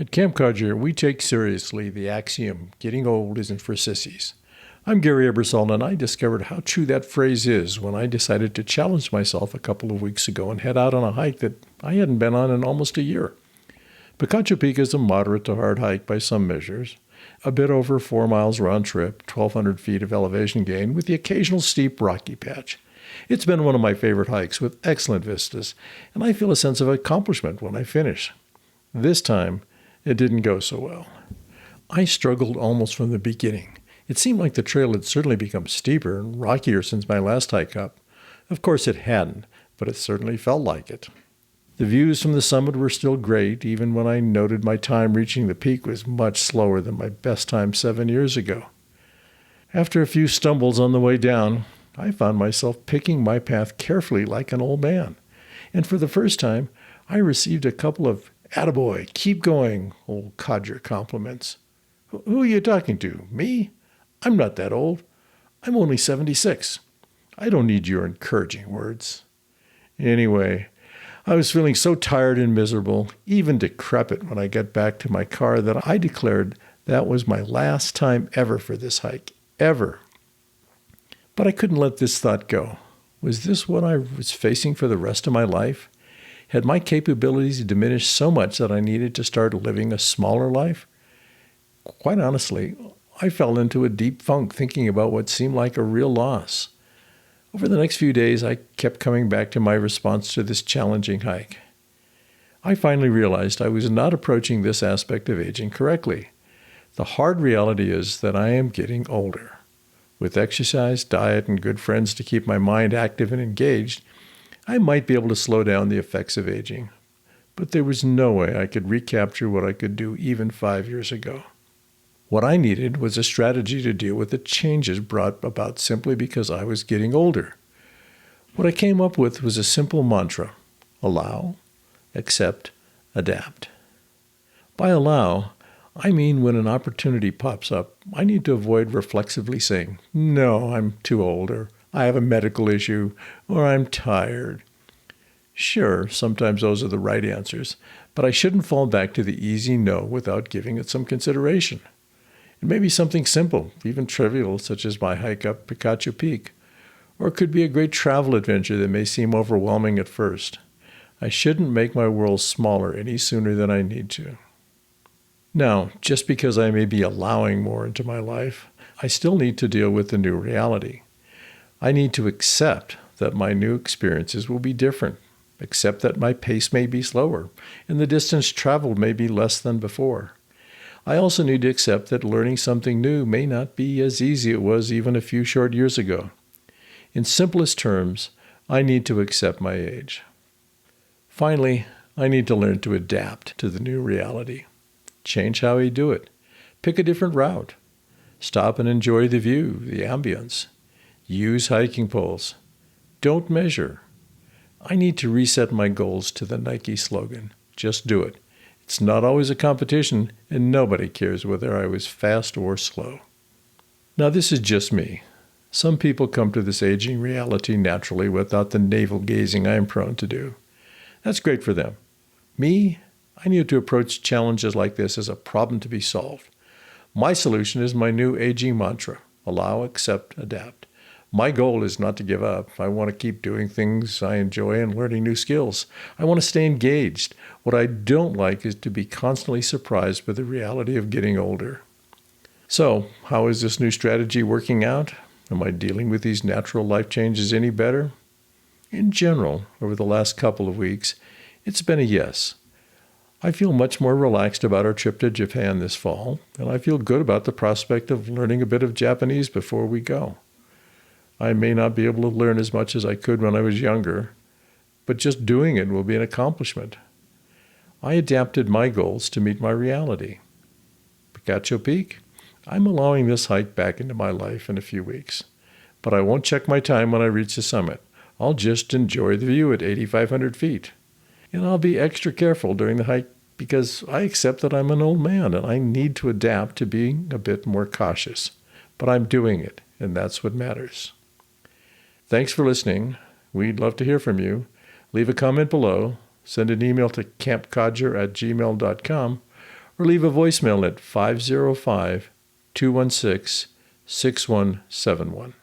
At Camp Codger, we take seriously the axiom, getting old isn't for sissies. I'm Gary Ebersole, and I discovered how true that phrase is when I decided to challenge myself a couple of weeks ago and head out on a hike that I hadn't been on in almost a year. Picacho Peak is a moderate to hard hike by some measures, a bit over 4 miles round trip, 1,200 feet of elevation gain, with the occasional steep rocky patch. It's been one of my favorite hikes with excellent vistas, and I feel a sense of accomplishment when I finish. This time, it didn't go so well. I struggled almost from the beginning. It seemed like the trail had certainly become steeper and rockier since my last hike up. Of course it hadn't, but it certainly felt like it. The views from the summit were still great, even when I noted my time reaching the peak was much slower than my best time 7 years ago. After a few stumbles on the way down, I found myself picking my path carefully like an old man. And for the first time, I received a couple of attaboy-keep-going, old codger compliments. Who are you talking to? Me? I'm not that old. I'm only 76. I don't need your encouraging words. Anyway, I was feeling so tired and miserable, even decrepit when I got back to my car, that I declared that was my last time ever for this hike. Ever. But I couldn't let this thought go. Was this what I was facing for the rest of my life? Had my capabilities diminished so much that I needed to start living a smaller life? Quite honestly, I fell into a deep funk thinking about what seemed like a real loss. Over the next few days, I kept coming back to my response to this challenging hike. I finally realized I was not approaching this aspect of aging correctly. The hard reality is that I am getting older. With exercise, diet, and good friends to keep my mind active and engaged, I might be able to slow down the effects of aging. But there was no way I could recapture what I could do even 5 years ago. What I needed was a strategy to deal with the changes brought about simply because I was getting older. What I came up with was a simple mantra: allow, accept, adapt. By allow, I mean when an opportunity pops up, I need to avoid reflexively saying, "No, I'm too old," or "I have a medical issue," or "I'm tired." Sure, sometimes those are the right answers, but I shouldn't fall back to the easy no without giving it some consideration. It may be something simple, even trivial, such as my hike up Picacho Peak, or it could be a great travel adventure that may seem overwhelming at first. I shouldn't make my world smaller any sooner than I need to. Now, just because I may be allowing more into my life, I still need to deal with the new reality. I need to accept that my new experiences will be different, accept that my pace may be slower, and the distance traveled may be less than before. I also need to accept that learning something new may not be as easy as it was even a few short years ago. In simplest terms, I need to accept my age. Finally, I need to learn to adapt to the new reality. Change how I do it. Pick a different route. Stop and enjoy the view, the ambience. Use hiking poles. Don't measure. I need to reset my goals to the Nike slogan, "Just do it." It's not always a competition, and nobody cares whether I was fast or slow. Now, this is just me. Some people come to this aging reality naturally without the navel-gazing I am prone to do. That's great for them. Me, I need to approach challenges like this as a problem to be solved. My solution is my new aging mantra: allow, accept, adapt. My goal is not to give up. I want to keep doing things I enjoy and learning new skills. I want to stay engaged. What I don't like is to be constantly surprised by the reality of getting older. So, how is this new strategy working out? Am I dealing with these natural life changes any better? In general, over the last couple of weeks, it's been a yes. I feel much more relaxed about our trip to Japan this fall, and I feel good about the prospect of learning a bit of Japanese before we go. I may not be able to learn as much as I could when I was younger, but just doing it will be an accomplishment. I adapted my goals to meet my reality. Picacho Peak, I'm allowing this hike back into my life in a few weeks, but I won't check my time when I reach the summit. I'll just enjoy the view at 8,500 feet. And I'll be extra careful during the hike because I accept that I'm an old man and I need to adapt to being a bit more cautious. But I'm doing it, and that's what matters. Thanks for listening. We'd love to hear from you. Leave a comment below. Send an email to campcodger@gmail.com or leave a voicemail at 505-216-6171.